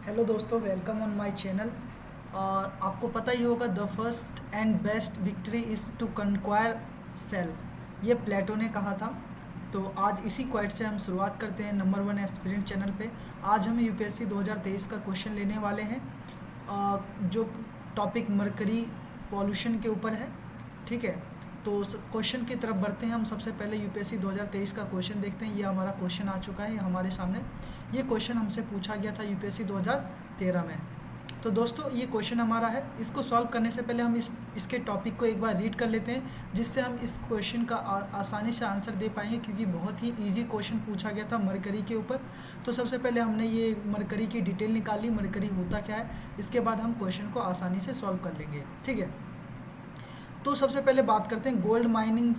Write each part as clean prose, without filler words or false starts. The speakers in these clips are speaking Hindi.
हेलो दोस्तों, वेलकम ऑन माय चैनल। आपको पता ही होगा the first and best victory is to conquer self, ये प्लेटो ने कहा था। तो आज इसी क्वाइट से हम शुरुआत करते हैं नंबर वन एस्पिरेंट चैनल पे। आज हम यूपीएससी 2023 का क्वेश्चन लेने वाले हैं, जो टॉपिक मरकरी पॉल्यूशन के ऊपर है। ठीक है, तो क्वेश्चन की तरफ बढ़ते हैं। हम सबसे पहले यूपीएससी 2023 का क्वेश्चन देखते हैं। ये हमारा क्वेश्चन आ चुका है हमारे सामने। ये क्वेश्चन हमसे पूछा गया था यूपीएससी 2013 में। तो दोस्तों, ये क्वेश्चन हमारा है। इसको सॉल्व करने से पहले हम इसके टॉपिक को एक बार रीड कर लेते हैं, जिससे हम इस क्वेश्चन का आसानी से आंसर दे पाएंगे, क्योंकि बहुत ही इजी क्वेश्चन पूछा गया था मरकरी के ऊपर। तो सबसे पहले हमने ये मरकरी की डिटेल निकाली, मरकरी होता क्या है। इसके बाद हम क्वेश्चन को आसानी से सॉल्व कर लेंगे। ठीक है, तो सबसे पहले बात करते हैं गोल्ड माइनिंग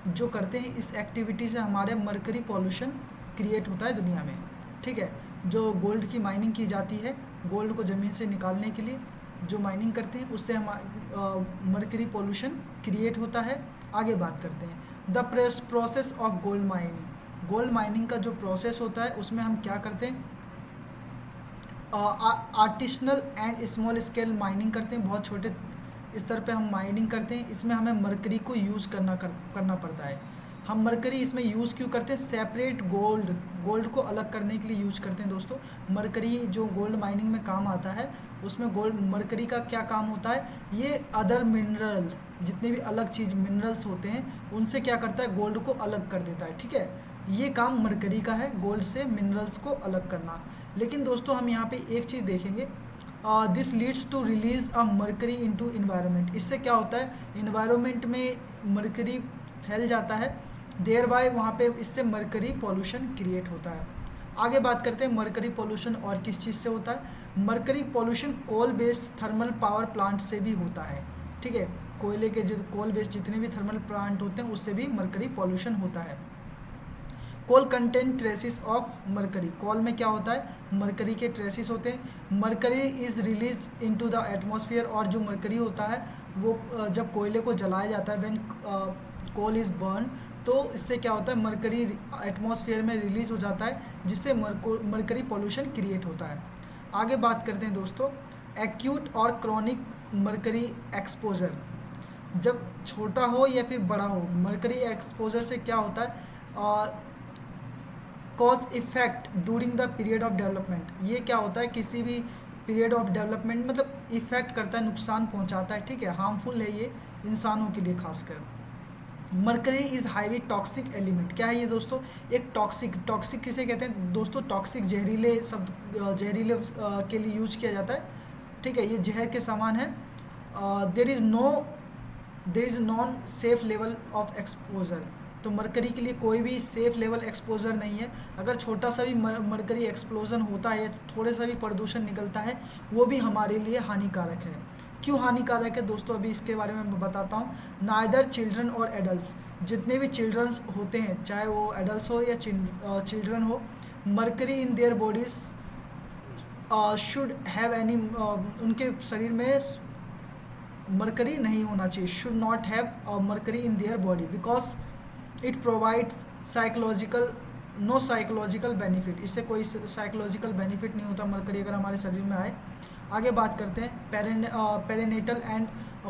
जो करते हैं, इस एक्टिविटी से हमारे मरकरी पॉल्यूशन क्रिएट होता है दुनिया में। ठीक है, जो गोल्ड की माइनिंग की जाती है, गोल्ड को ज़मीन से निकालने के लिए जो माइनिंग करते हैं, उससे हम मरकरी पॉल्यूशन क्रिएट होता है। आगे बात करते हैं the process of gold mining. Gold mining का जो प्रोसेस होता है, उसमें हम क्या करते हैं, artisanal and small scale mining करते हैं। बहुत छोटे स्तर पे हम माइनिंग करते हैं। इसमें हमें मरकरी को यूज़ करना पड़ता है। हम मरकरी इसमें यूज़ क्यों करते हैं, सेपरेट गोल्ड को अलग करने के लिए यूज करते हैं। दोस्तों, मरकरी जो गोल्ड माइनिंग में काम आता है, उसमें मरकरी का क्या काम होता है, ये अदर मिनरल, जितने भी अलग चीज़ मिनरल्स होते हैं, उनसे क्या करता है, गोल्ड को अलग कर देता है। ठीक है, ये काम मरकरी का है, गोल्ड से मिनरल्स को अलग करना। लेकिन दोस्तों, हम यहाँ पे एक चीज़ देखेंगे, this leads to release a mercury into environment. इससे क्या होता है, इन्वायरमेंट में मरकरी फैल जाता है, देयर बाय वहाँ पे इससे मरकरी पॉल्यूशन क्रिएट होता है। आगे बात करते हैं मरकरी पॉल्यूशन और किस चीज़ से होता है। Mercury pollution coal based thermal power plant से भी होता है। ठीक है, कोयले के जो कोल बेस्ड जितने भी थर्मल प्लांट होते हैं, उससे भी मरकरी पॉल्यूशन होता है। कोल कंटेंट ट्रेसिस ऑफ मरकरी। कोल में क्या होता है, मरकरी के ट्रेसिस होते हैं। Mercury is release into the atmosphere. और जो मरकरी होता है, वो जब कोयले को जलाया जाता है, व्हेन कोल इज़ बर्न, तो इससे क्या होता है, मरकरी एटमॉस्फेयर में रिलीज हो जाता है, जिससे मरकरी पॉल्यूशन क्रिएट होता है। आगे बात करते हैं दोस्तों, एक्यूट और क्रॉनिक मरकरी एक्सपोजर। जब छोटा हो या फिर बड़ा हो, मरकरी एक्सपोजर से क्या होता है, cause effect during the period of development. ये क्या होता है, किसी भी पीरियड ऑफ डेवलपमेंट, मतलब इफेक्ट करता है, नुकसान पहुंचाता है। ठीक है, हार्मफुल है ये इंसानों के लिए खासकर। Mercury is highly toxic element. क्या है ये दोस्तों, एक टॉक्सिक किसे कहते हैं दोस्तों, टॉक्सिक जहरीले शब्द, जहरीले के लिए यूज किया जाता है। ठीक है, ये जहर के समान है। There is non safe level of exposure. तो मरकरी के लिए कोई भी सेफ लेवल एक्सपोजर नहीं है। अगर छोटा सा भी मरकरी एक्सप्लोजन होता है, या थोड़े सा भी प्रदूषण निकलता है, वो भी हमारे लिए हानिकारक है। क्यों हानिकारक है दोस्तों, अभी इसके बारे में मैं बताता हूँ। नाइदर चिल्ड्रन और एडल्ट्स, जितने भी चिल्ड्रंस होते हैं, चाहे वो एडल्ट्स हो या चिल्ड्रन हो, mercury in their bodies should have any, उनके शरीर में मरकरी नहीं होना चाहिए। Should not have mercury in their body, because it provides psychological no psychological benefit. इससे कोई साइकोलॉजिकल बेनिफिट नहीं होता मरकरी अगर हमारे शरीर में आए। आगे बात करते हैं perinatal and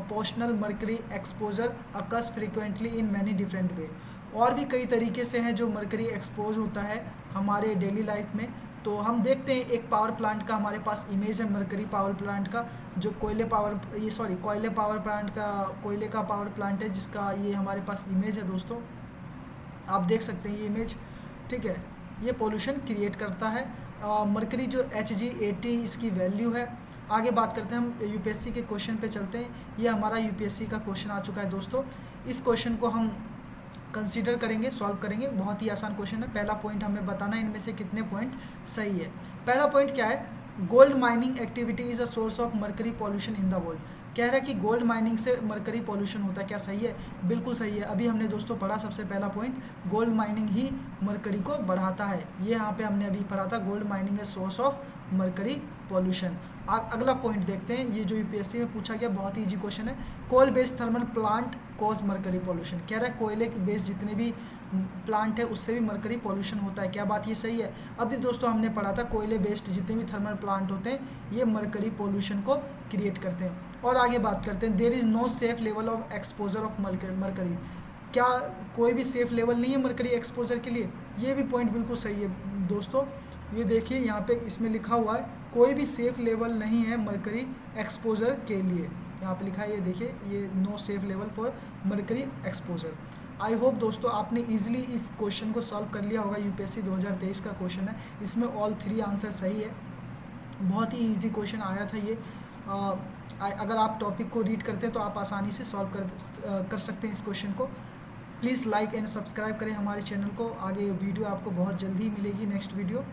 postnatal mercury exposure occurs frequently in many different way. और भी कई तरीके से हैं जो मरकरी एक्सपोज होता है हमारे डेली लाइफ में। तो हम देखते हैं, एक पावर प्लांट का हमारे पास इमेज है, मरकरी पावर प्लांट का, जो कोयले पावर प्लांट का, कोयले का पावर प्लांट है, जिसका ये हमारे पास इमेज है दोस्तों। आप देख सकते हैं ये इमेज। ठीक है, ये पोल्यूशन क्रिएट करता है। मरकरी जो Hg80 इसकी वैल्यू है। आगे बात करते हैं, हम यूपीएससी के क्वेश्चन पे चलते हैं। ये हमारा यूपीएससी का क्वेश्चन आ चुका है दोस्तों। इस क्वेश्चन को हम कंसीडर करेंगे, सॉल्व करेंगे। बहुत ही आसान क्वेश्चन है। पहला पॉइंट हमें बताना है इनमें से कितने पॉइंट सही है। पहला पॉइंट क्या है, gold mining activity is a source of mercury pollution in the world. कह रहा है कि गोल्ड माइनिंग से मरकरी पॉल्यूशन होता है। क्या सही है, बिल्कुल सही है। अभी हमने दोस्तों पढ़ा सबसे पहला पॉइंट, गोल्ड माइनिंग ही मरकरी को बढ़ाता है। ये यहाँ पे हमने अभी पढ़ा था, गोल्ड माइनिंग है सोर्स ऑफ मरकरी पॉल्यूशन। अगला पॉइंट देखते हैं, ये जो यूपीएससी में पूछा गया, बहुत ही इजी क्वेश्चन है। Coal based thermal plant cause mercury pollution. कह रहा है कोयले के बेस्ड जितने भी प्लांट है उससे भी मरकरी पॉल्यूशन होता है। क्या बात ये सही है? अब भी दोस्तों हमने पढ़ा था कोयले बेस्ड जितने भी थर्मल प्लांट होते हैं ये मरकरी पॉल्यूशन को क्रिएट करते हैं। और आगे बात करते हैं, there is no safe level of exposure of mercury. क्या कोई भी सेफ लेवल नहीं है मरकरी एक्सपोजर के लिए? ये भी पॉइंट बिल्कुल सही है दोस्तों। ये देखिए यहाँ पे इसमें लिखा हुआ है कोई भी सेफ लेवल नहीं है मरकरी एक्सपोजर के लिए। यहाँ पे लिखा है, ये देखिए, ये no safe level for mercury exposure. I hope दोस्तों आपने इजीली इस क्वेश्चन को सॉल्व कर लिया होगा। यूपीएससी 2023 का क्वेश्चन है, इसमें ऑल 3 आंसर सही है। बहुत ही इजी क्वेश्चन आया था ये। अगर आप टॉपिक को रीड करते हैं तो आप आसानी से सॉल्व कर सकते हैं इस क्वेश्चन को। प्लीज़ लाइक एंड सब्सक्राइब करें हमारे चैनल को। आगे वीडियो आपको बहुत जल्दी मिलेगी, नेक्स्ट वीडियो।